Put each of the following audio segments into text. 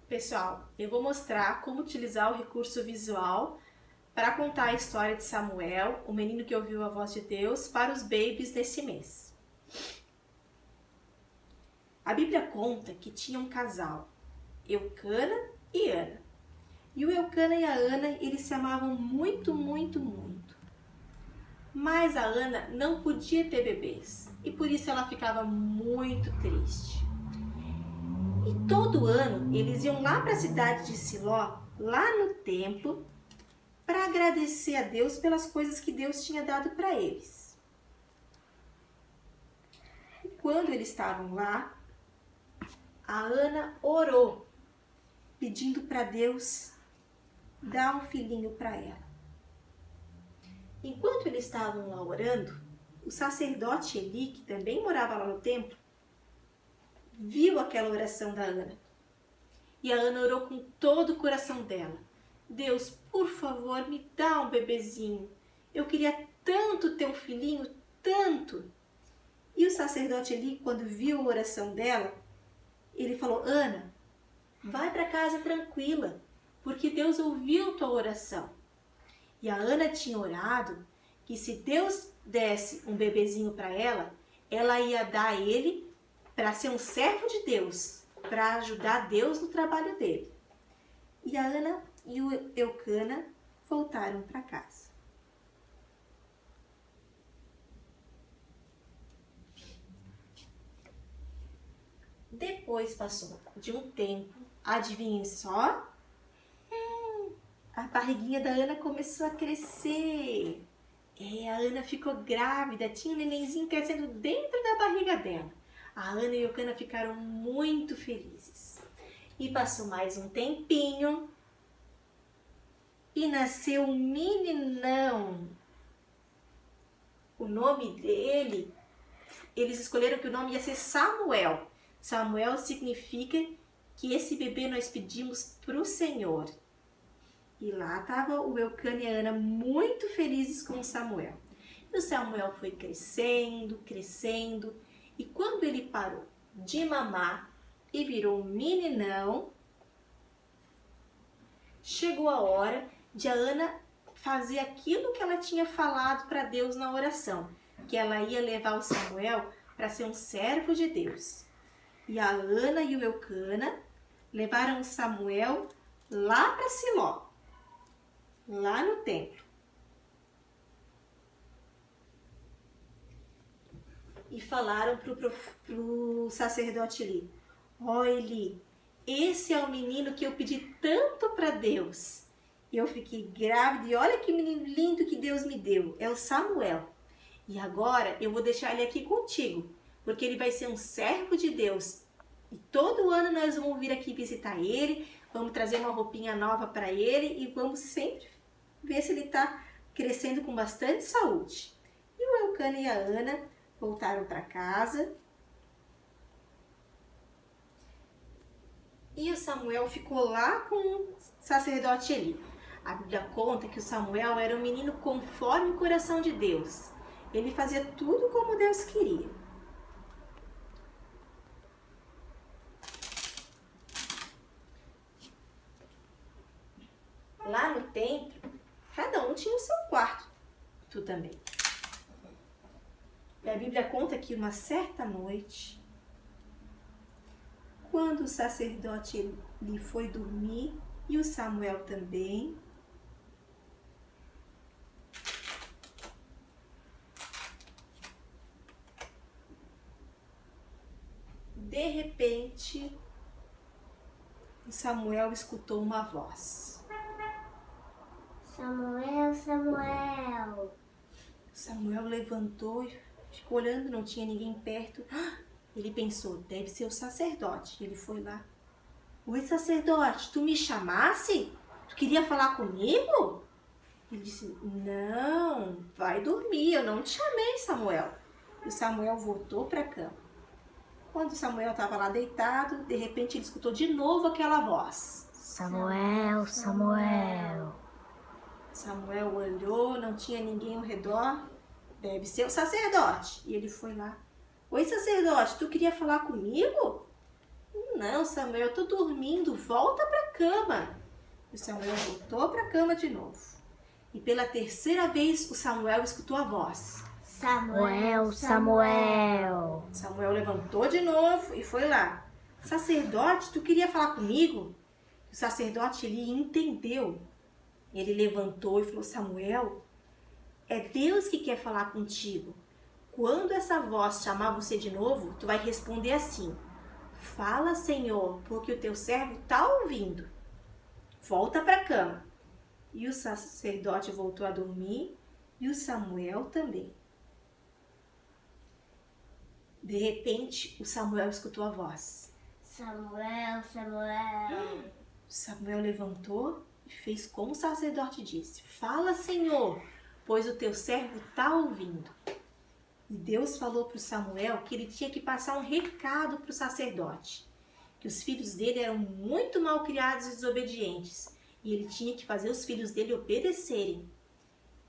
Pessoal, eu vou mostrar como utilizar o recurso visual para contar a história de Samuel, o menino que ouviu a voz de Deus, para os babies desse mês. A Bíblia conta que tinha um casal, Eucana e Ana. E o Eucana e a Ana, eles se amavam muito, muito, muito. Mas a Ana não podia ter bebês e por isso ela ficava muito triste. E todo ano eles iam lá para a cidade de Siló, lá no templo, para agradecer a Deus pelas coisas que Deus tinha dado para eles. E quando eles estavam lá, a Ana orou, pedindo para Deus dar um filhinho para ela. Enquanto eles estavam lá orando, o sacerdote Eli, que também morava lá no templo, viu aquela oração da Ana. E a Ana orou com todo o coração dela. Deus, por favor, me dá um bebezinho. Eu queria tanto ter um filhinho, tanto. E o sacerdote Eli, quando viu a oração dela, ele falou, Ana, vai para casa tranquila, porque Deus ouviu tua oração. E a Ana tinha orado que se Deus desse um bebezinho para ela ia dar a ele para ser um servo de Deus, para ajudar Deus no trabalho dele. E a Ana e o Eucana voltaram para casa. Depois passou de um tempo, adivinhem só? A barriguinha da Ana começou a crescer. A Ana ficou grávida, tinha um nenenzinho crescendo dentro da barriga dela. A Ana e o Eucana ficaram muito felizes. E passou mais um tempinho e nasceu um meninão. O nome dele, eles escolheram que o nome ia ser Samuel. Samuel significa que esse bebê nós pedimos para o Senhor. E lá estava o Eucana e a Ana muito felizes com o Samuel. E o Samuel foi crescendo, crescendo. E quando ele parou de mamar e virou um meninão, chegou a hora de a Ana fazer aquilo que ela tinha falado para Deus na oração. Que ela ia levar o Samuel para ser um servo de Deus. E a Ana e o Eucana levaram o Samuel lá para Siló. Lá no templo. E falaram pro sacerdote Eli, Eli, esse é o menino que eu pedi tanto para Deus. Eu fiquei grávida e olha que menino lindo que Deus me deu, é o Samuel. E agora eu vou deixar ele aqui contigo, porque ele vai ser um servo de Deus. E todo ano nós vamos vir aqui visitar ele, vamos trazer uma roupinha nova para ele e vamos sempre ver se ele está crescendo com bastante saúde. E o Eucana e a Ana voltaram para casa. E o Samuel ficou lá com o sacerdote Eli. A Bíblia conta que o Samuel era um menino conforme o coração de Deus. Ele fazia tudo como Deus queria. Lá no templo, cada um tinha o seu quarto. Tu também. E a Bíblia conta que uma certa noite, quando o sacerdote lhe foi dormir e o Samuel também, de repente, o Samuel escutou uma voz. Samuel, Samuel. Samuel levantou e ficou olhando, não tinha ninguém perto. Ele pensou, deve ser o sacerdote. Ele foi lá. Oi, sacerdote, tu me chamasse? Tu queria falar comigo? Ele disse, não, vai dormir, eu não te chamei, Samuel. E o Samuel voltou para a cama. Quando Samuel estava lá deitado, de repente ele escutou de novo aquela voz. Samuel, Samuel. Samuel olhou, não tinha ninguém ao redor. Deve ser o sacerdote. E ele foi lá. Oi, sacerdote, tu queria falar comigo? Não, Samuel, eu tô dormindo, volta pra cama. E Samuel voltou pra cama de novo. E pela terceira vez o Samuel escutou a voz. Samuel, Samuel. Samuel levantou de novo e foi lá. Sacerdote, tu queria falar comigo? O sacerdote, ele entendeu. Ele levantou e falou, Samuel, é Deus que quer falar contigo. Quando essa voz chamar você de novo, tu vai responder assim, fala, Senhor, porque o teu servo está ouvindo. Volta para a cama. E o sacerdote voltou a dormir e o Samuel também. De repente, o Samuel escutou a voz. Samuel, Samuel. Samuel levantou e fez como o sacerdote disse. Fala, Senhor, pois o teu servo está ouvindo. E Deus falou para o Samuel que ele tinha que passar um recado para o sacerdote. Que os filhos dele eram muito mal criados e desobedientes. E ele tinha que fazer os filhos dele obedecerem.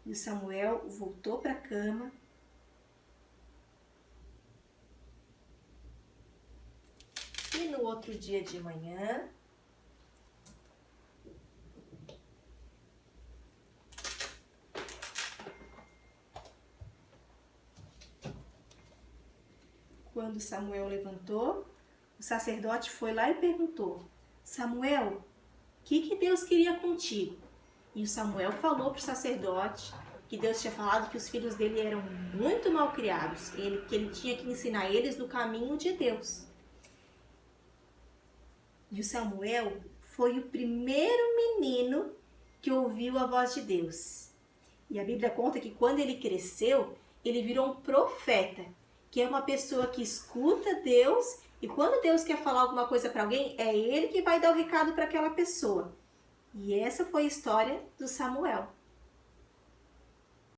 E o Samuel voltou para a cama. E no outro dia de manhã, quando Samuel levantou, o sacerdote foi lá e perguntou, Samuel, o que Deus queria contigo? E o Samuel falou para o sacerdote que Deus tinha falado que os filhos dele eram muito mal criados, que ele tinha que ensinar eles no caminho de Deus. E o Samuel foi o primeiro menino que ouviu a voz de Deus. E a Bíblia conta que quando ele cresceu, ele virou um profeta, que é uma pessoa que escuta Deus e quando Deus quer falar alguma coisa para alguém, é ele que vai dar o recado para aquela pessoa. E essa foi a história do Samuel.